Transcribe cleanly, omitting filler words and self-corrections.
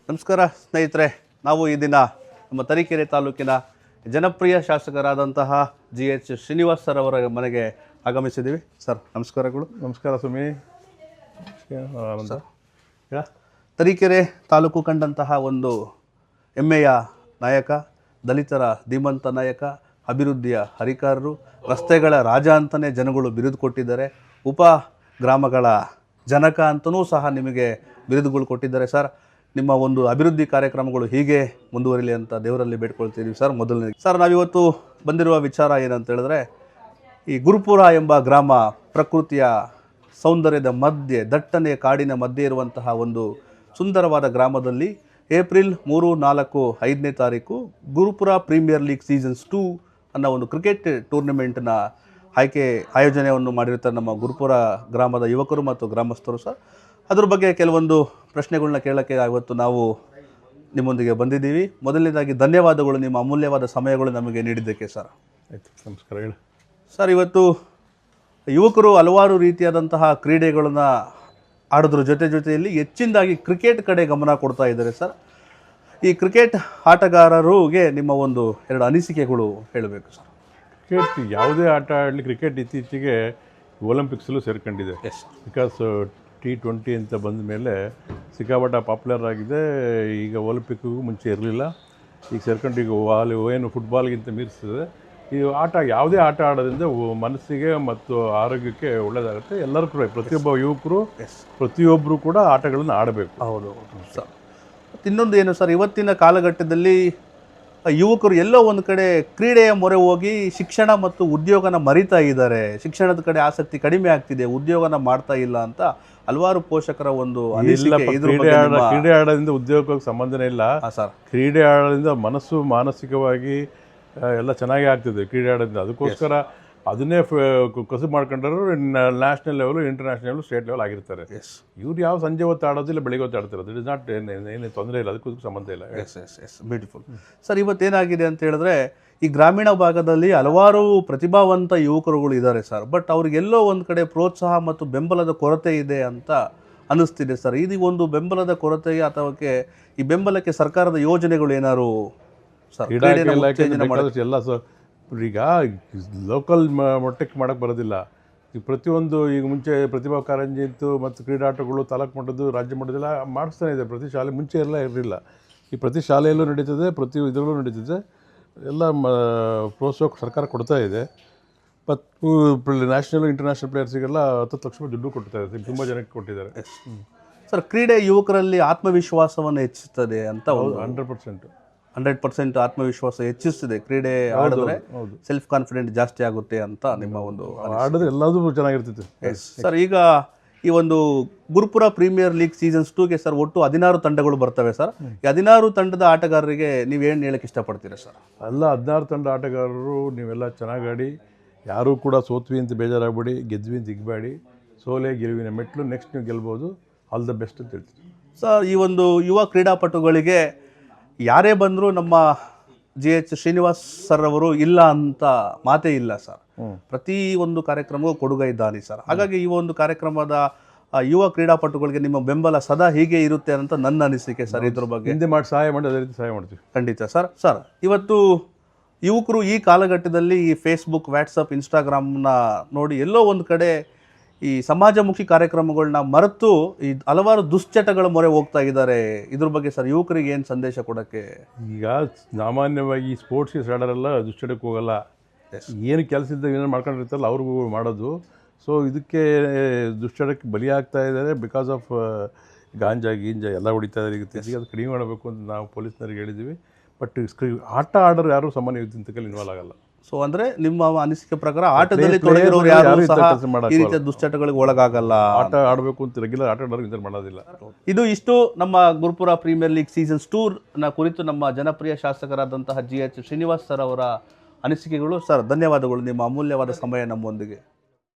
ನಮಸ್ಕಾರ ಸ್ನೇಹಿತರೆ, ನಾವು ಈ ದಿನ ನಮ್ಮ ತರೀಕೆರೆ ತಾಲೂಕಿನ ಜನಪ್ರಿಯ ಶಾಸಕರಾದಂತಹ GH ಶ್ರೀನಿವಾಸ್ ಸರ್ ಅವರ ಮನೆಗೆ ಆಗಮಿಸಿದ್ದೀವಿ. ಸರ್ ನಮಸ್ಕಾರಗಳು. ನಮಸ್ಕಾರ ಸುಮಿ. ತರೀಕೆರೆ ತಾಲೂಕು ಕಂಡಂತಹ ಒಂದು ಹೆಮ್ಮೆಯ ನಾಯಕ, ದಲಿತರ ಧೀಮಂತ ನಾಯಕ, ಅಭಿವೃದ್ಧಿಯ ಹರಿಕಾರರು, ರಸ್ತೆಗಳ ರಾಜ ಅಂತಲೇ ಜನಗಳು ಬಿರುದು ಕೊಟ್ಟಿದ್ದಾರೆ. ಉಪ ಗ್ರಾಮಗಳ ಜನಕ ಅಂತಲೂ ಸಹ ನಿಮಗೆ ಬಿರುದುಗಳು ಕೊಟ್ಟಿದ್ದಾರೆ. ಸರ್, ನಿಮ್ಮ ಒಂದು ಅಭಿವೃದ್ಧಿ ಕಾರ್ಯಕ್ರಮಗಳು ಹೀಗೆ ಮುಂದುವರಿಲಿ ಅಂತ ದೇವರಲ್ಲಿ ಬೇಡ್ಕೊಳ್ತಿದ್ದೀವಿ. ಸರ್, ಮೊದಲನೇ ಸರ್, ನಾವಿವತ್ತು ಬಂದಿರುವ ವಿಚಾರ ಏನಂತ ಹೇಳಿದ್ರೆ, ಈ ಗುರುಪುರ ಎಂಬ ಗ್ರಾಮ ಪ್ರಕೃತಿಯ ಸೌಂದರ್ಯದ ಮಧ್ಯೆ, ದಟ್ಟನೆಯ ಕಾಡಿನ ಮಧ್ಯೆ ಇರುವಂತಹ ಒಂದು ಸುಂದರವಾದ ಗ್ರಾಮದಲ್ಲಿ ಏಪ್ರಿಲ್ 3, 4, 5ನೇ ತಾರೀಕು ಗುರುಪುರ ಪ್ರೀಮಿಯರ್ ಲೀಗ್ ಸೀಸನ್ಸ್ 2 ಅನ್ನೋ ಒಂದು ಕ್ರಿಕೆಟ್ ಟೂರ್ನಮೆಂಟ್ನ ಆಯೋಜನೆಯನ್ನು ಮಾಡಿರ್ತಾರೆ ನಮ್ಮ ಗುರುಪುರ ಗ್ರಾಮದ ಯುವಕರು ಮತ್ತು ಗ್ರಾಮಸ್ಥರು. ಸರ್, ಅದ್ರ ಬಗ್ಗೆ ಕೆಲವೊಂದು ಪ್ರಶ್ನೆಗಳನ್ನ ಕೇಳೋಕ್ಕೆ ಇವತ್ತು ನಾವು ನಿಮ್ಮೊಂದಿಗೆ ಬಂದಿದ್ದೀವಿ. ಮೊದಲನೇದಾಗಿ ಧನ್ಯವಾದಗಳು, ನಿಮ್ಮ ಅಮೂಲ್ಯವಾದ ಸಮಯಗಳು ನಮಗೆ ನೀಡಿದ್ದಕ್ಕೆ. ಸರ್ ಆಯಿತು, ನಮಸ್ಕಾರ. ಹೇಳಿ ಸರ್, ಇವತ್ತು ಯುವಕರು ಹಲವಾರು ರೀತಿಯಾದಂತಹ ಕ್ರೀಡೆಗಳನ್ನ ಆಡೋದ್ರ ಜೊತೆಯಲ್ಲಿ ಹೆಚ್ಚಿನದಾಗಿ ಕ್ರಿಕೆಟ್ ಕಡೆ ಗಮನ ಕೊಡ್ತಾ ಇದ್ದಾರೆ. ಸರ್, ಈ ಕ್ರಿಕೆಟ್ ಆಟಗಾರರಿಗೆ ನಿಮ್ಮ ಒಂದು 2 ಅನಿಸಿಕೆಗಳು ಹೇಳಬೇಕು. ಸರ್, ಕ್ರಿಕೆಟ್ ಯಾವುದೇ ಆಟ ಆಡಲಿ, ಕ್ರಿಕೆಟ್ ಇತ್ತೀಚೆಗೆ ಒಲಿಂಪಿಕ್ಸಲ್ಲೂ ಸೇರ್ಕೊಂಡಿದೆ. ಬಿಕಾಸ್ T20 ಅಂತ ಬಂದ ಮೇಲೆ ಸಿಕ್ಕಾಪಟ್ಟೆ ಪಾಪ್ಯುಲರ್ ಆಗಿದೆ. ಈಗ ಒಲಿಂಪಿಕ್ಗೂ ಮುಂಚೆ ಇರಲಿಲ್ಲ, ಈಗ ಸೇರ್ಕೊಂಡು ಈಗ ಏನು ಫುಟ್ಬಾಲ್ಗಿಂತ ಮೀರಿಸ್ತದೆ. ಈ ಆಟ, ಯಾವುದೇ ಆಟ ಆಡೋದ್ರಿಂದ ಮನಸ್ಸಿಗೆ ಮತ್ತು ಆರೋಗ್ಯಕ್ಕೆ ಒಳ್ಳೆಯದಾಗುತ್ತೆ. ಎಲ್ಲರೂ ಕೂಡ, ಪ್ರತಿಯೊಬ್ಬ ಯುವಕರು, ಪ್ರತಿಯೊಬ್ಬರು ಕೂಡ ಆಟಗಳನ್ನು ಆಡಬೇಕು. ಹೌದು ಸರ್. ಇನ್ನೊಂದು ಏನು ಸರ್, ಇವತ್ತಿನ ಕಾಲಘಟ್ಟದಲ್ಲಿ ಯುವಕರು ಎಲ್ಲೋ ಒಂದು ಕಡೆ ಕ್ರೀಡೆಯ ಮೊರೆ ಹೋಗಿ ಶಿಕ್ಷಣ ಮತ್ತು ಉದ್ಯೋಗನ ಮರಿತಾ ಇದ್ದಾರೆ. ಶಿಕ್ಷಣದ ಕಡೆ ಆಸಕ್ತಿ ಕಡಿಮೆ ಆಗ್ತಿದೆ, ಉದ್ಯೋಗನ ಮಾಡ್ತಾ ಇಲ್ಲ ಅಂತ ಹಲವಾರು ಪೋಷಕರ ಒಂದು ಕ್ರೀಡೆ ಆಡೋದ್ರಿಂದ ಉದ್ಯೋಗಕ್ಕೆ ಸಂಬಂಧನೇ ಇಲ್ಲ ಸರ್. ಕ್ರೀಡೆ ಆಡೋದ್ರಿಂದ ಮನಸ್ಸು ಮಾನಸಿಕವಾಗಿ ಎಲ್ಲ ಚೆನ್ನಾಗಿ ಆಗ್ತದೆ ಕ್ರೀಡೆ ಆಡೋದ್ರಿಂದ. ಅದಕ್ಕೋಸ್ಕರ ಅದನ್ನೇ ಕಸು ಮಾಡ್ಕೊಂಡ್ರು national level, international level, state level ಆಗಿರ್ತಾರೆ. ಇವ್ರು ಯಾವ ಸಂಜೆ ಹೊತ್ತು ಆಡೋದಿಲ್ಲ, ಬೆಳಿಗ್ಗೆ ಹೊತ್ತು ಆಡ್ತಿರೋದು. ಇಟ್ ಇಸ್ ನಾಟ್, ಏನು ತೊಂದರೆ ಇಲ್ಲ, ಅದಕ್ಕೂ ಸಂಬಂಧ ಇಲ್ಲ. ಬ್ಯೂಟಿಫುಲ್. ಸರ್, ಇವತ್ತೇನಾಗಿದೆ ಅಂತ ಹೇಳಿದ್ರೆ, ಈ ಗ್ರಾಮೀಣ ಭಾಗದಲ್ಲಿ ಹಲವಾರು ಪ್ರತಿಭಾವಂತ ಯುವಕರುಗಳು ಇದ್ದಾರೆ ಸರ್. ಬಟ್ ಅವ್ರಿಗೆಲ್ಲೋ ಒಂದು ಕಡೆ ಪ್ರೋತ್ಸಾಹ ಮತ್ತು ಬೆಂಬಲದ ಕೊರತೆ ಇದೆ ಅಂತ ಅನ್ನಿಸ್ತಿದೆ ಸರ್. ಇದು ಒಂದು ಬೆಂಬಲದ ಕೊರತೆಗೆ ಅಥವಾ ಈ ಬೆಂಬಲಕ್ಕೆ ಸರ್ಕಾರದ ಯೋಜನೆಗಳು ಏನಾದ್ರು ಸರ್? ಎಲ್ಲ ಸರ್, ಈಗ ಲೋಕಲ್ ಮಟ್ಟಕ್ಕೆ ಮಾಡೋಕ್ಕೆ ಬರೋದಿಲ್ಲ. ಈಗ ಪ್ರತಿಯೊಂದು, ಈಗ ಮುಂಚೆ ಪ್ರತಿಭಾ ಕಾರಂಜಿ ಇತ್ತು ಮತ್ತು ಕ್ರೀಡಾಟಗಳು ತಾಲೂಕು ಮಟ್ಟದ್ದು, ರಾಜ್ಯ ಮಟ್ಟದೆಲ್ಲ ಮಾಡಿಸ್ತಾನೆ ಇದೆ. ಪ್ರತಿ ಶಾಲೆ ಮುಂಚೆ ಎಲ್ಲ ಇರಲಿಲ್ಲ, ಈ ಪ್ರತಿ ಶಾಲೆಯಲ್ಲೂ ನಡೀತದೆ, ಪ್ರತಿ ಇದರಲ್ಲೂ ನಡೀತದೆ. ಎಲ್ಲ ಪ್ರೋತ್ಸಾಹ ಸರ್ಕಾರ ಕೊಡ್ತಾ ಇದೆ. ಮತ್ತು ನ್ಯಾಷನಲ್ ಇಂಟರ್ನ್ಯಾಷನಲ್ ಪ್ಲೇಯರ್ಸಿಗೆಲ್ಲ 10 ಲಕ್ಷ ದುಡ್ಡು ಕೊಡ್ತಾ ಇದೆ, ತುಂಬ ಜನಕ್ಕೆ ಕೊಟ್ಟಿದ್ದಾರೆ. ಸರ್, ಕ್ರೀಡೆ ಯುವಕರಲ್ಲಿ ಆತ್ಮವಿಶ್ವಾಸವನ್ನು ಹೆಚ್ಚಿಸ್ತದೆ ಅಂತ 100% ಆತ್ಮವಿಶ್ವಾಸ ಹೆಚ್ಚಿಸ್ತದೆ. ಕ್ರೀಡೆ ಆಡಿದ್ರೆ ಸೆಲ್ಫ್ ಕಾನ್ಫಿಡೆಂಟ್ ಜಾಸ್ತಿ ಆಗುತ್ತೆ ಅಂತ ನಿಮ್ಮ ಒಂದು ಆಡಿದ್ರೆ ಎಲ್ಲದೂ ಚೆನ್ನಾಗಿರ್ತೈತೆ. ಸರ್, ಈಗ ಈ ಒಂದು ಗುರುಪುರ ಪ್ರೀಮಿಯರ್ ಲೀಗ್ ಸೀಸನ್ಸ್ 2ಗೆ ಸರ್ ಒಟ್ಟು 16 ತಂಡಗಳು ಬರ್ತವೆ ಸರ್. ಈ 16 ತಂಡದ ಆಟಗಾರರಿಗೆ ನೀವೇನು ಹೇಳಕ್ಕೆ ಇಷ್ಟಪಡ್ತೀರಾ ಸರ್? ಎಲ್ಲ 16 ತಂಡ ಆಟಗಾರರು ನೀವೆಲ್ಲ ಚೆನ್ನಾಗಿ ಆಡಿ, ಯಾರೂ ಕೂಡ ಸೋತ್ವಿ ಅಂತ ಬೇಜಾರಾಗಬೇಡಿ, ಗೆದ್ವಿ ಅಂತ ಇಗ್ಬೇಡಿ. ಸೋಲೆ ಗೆಲುವಿನ ಮೆಟ್ಲು, ನೆಕ್ಸ್ಟ್ ನೀವು ಗೆಲ್ಬೋದು. ಆಲ್ ದ ಬೆಸ್ಟ್ ಅಂತ ಹೇಳ್ತೀವಿ ಸರ್. ಈ ಒಂದು ಯುವ ಕ್ರೀಡಾಪಟುಗಳಿಗೆ ಯಾರೇ ಬಂದರೂ ನಮ್ಮ GH ಶ್ರೀನಿವಾಸ್ ಸರ್ ಅವರು ಇಲ್ಲ ಅಂತ ಮಾತೇ ಇಲ್ಲ ಸರ್. ಪ್ರತಿ ಒಂದು ಕಾರ್ಯಕ್ರಮವೂ ಕೊಡುಗೈ ದಾನಿ ಸರ್. ಹಾಗಾಗಿ ಈ ಒಂದು ಕಾರ್ಯಕ್ರಮದ ಯುವ ಕ್ರೀಡಾಪಟುಗಳಿಗೆ ನಿಮ್ಮ ಬೆಂಬಲ ಸದಾ ಹೀಗೆ ಇರುತ್ತೆ ಅಂತ ನನ್ನ ಅನಿಸಿಕೆ ಸರ್. ಇದ್ರ ಬಗ್ಗೆ ಹಿಂದೆ ಮಾಡಿ ಸಹಾಯ ಮಾಡಿ, ಅದೇ ರೀತಿ ಸಹಾಯ ಮಾಡ್ತೀವಿ ಖಂಡಿತ ಸರ್. ಸರ್, ಇವತ್ತು ಯುವಕರು ಈ ಕಾಲಘಟ್ಟದಲ್ಲಿ ಈ ಫೇಸ್ಬುಕ್, ವಾಟ್ಸಪ್, ಇನ್ಸ್ಟಾಗ್ರಾಮ್ನ ನೋಡಿ ಎಲ್ಲೋ ಒಂದು ಕಡೆ ಈ ಸಮಾಜಮುಖಿ ಕಾರ್ಯಕ್ರಮಗಳನ್ನ ಮರೆತು ಈ ಹಲವಾರು ದುಶ್ಚಟಗಳ ಮೊರೆ ಹೋಗ್ತಾ ಇದ್ದಾರೆ. ಇದ್ರ ಬಗ್ಗೆ ಸರ್ ಯುವಕರಿಗೆ ಏನು ಸಂದೇಶ ಕೊಡೋಕ್ಕೆ? ಈಗ ಸಾಮಾನ್ಯವಾಗಿ ಸ್ಪೋರ್ಟ್ಸ್ಗೆ ಆಡೋರೆಲ್ಲ ದುಶ್ಚಟಕ್ಕೆ ಹೋಗಲ್ಲ, ಏನು ಕೆಲಸದಿಂದ ಏನೇನು ಮಾಡ್ಕೊಂಡಿರ್ತಾರಲ್ಲ ಅವ್ರಿಗೂ ಮಾಡೋದು. ಸೊ ಇದಕ್ಕೆ ದುಶ್ಚಟಕ್ಕೆ ಬಲಿಯಾಗ್ತಾ ಇದ್ದಾರೆ. ಬಿಕಾಸ್ ಆಫ್ ಗಾಂಜಾ ಎಲ್ಲ ಹೊಡಿತಾ ಇದ್ದಾರೆ. ಈಗ ಅದು ಕಡಿಮೆ ಮಾಡಬೇಕು ಅಂತ ನಾವು ಪೊಲೀಸ್ನವ್ರಿಗೆ ಹೇಳಿದ್ದೀವಿ. ಬಟ್ ಆಟ ಆಡೋರು ಯಾರು ಸಾಮಾನ್ಯ ಯುದ್ಧದಲ್ಲಿ ಇನ್ವಾಲ್ವ್ ಆಗಲ್ಲ. ಸೊ ಅಂದರೆ ನಿಮ್ಮ ಅನಿಸಿಕೆ ಪ್ರಕಾರ ಆಟದಲ್ಲಿ ತೊಡಗಿರೋರು ಯಾರು ಸಹ ಈ ರೀತಿಯ ದುಶ್ಚಟಗಳಿಗೆ ಒಳಗಾಗಲ್ಲ. ಆಟ ಆಡಬೇಕು ಅಂತ ರೆಗ್ಯುಲರ್ ಆಟ ಆಡೋರು ಇದನ್ನು ಮಾಡೋದಿಲ್ಲ. ಇಷ್ಟು ನಮ್ಮ ಗುರುಪುರ ಪ್ರೀಮಿಯರ್ ಲೀಗ್ ಸೀಸನ್ಸ್ 2ನ ಕುರಿತು ನಮ್ಮ ಜನಪ್ರಿಯ ಶಾಸಕರಾದಂತಹ GH ಶ್ರೀನಿವಾಸ್ ಸರ್ ಅವರ ಅನಿಸಿಕೆಗಳು. ಸರ್, ಧನ್ಯವಾದಗಳು, ನಿಮ್ಮ ಅಮೂಲ್ಯವಾದ ಸಮಯ ನಮ್ಮೊಂದಿಗೆ.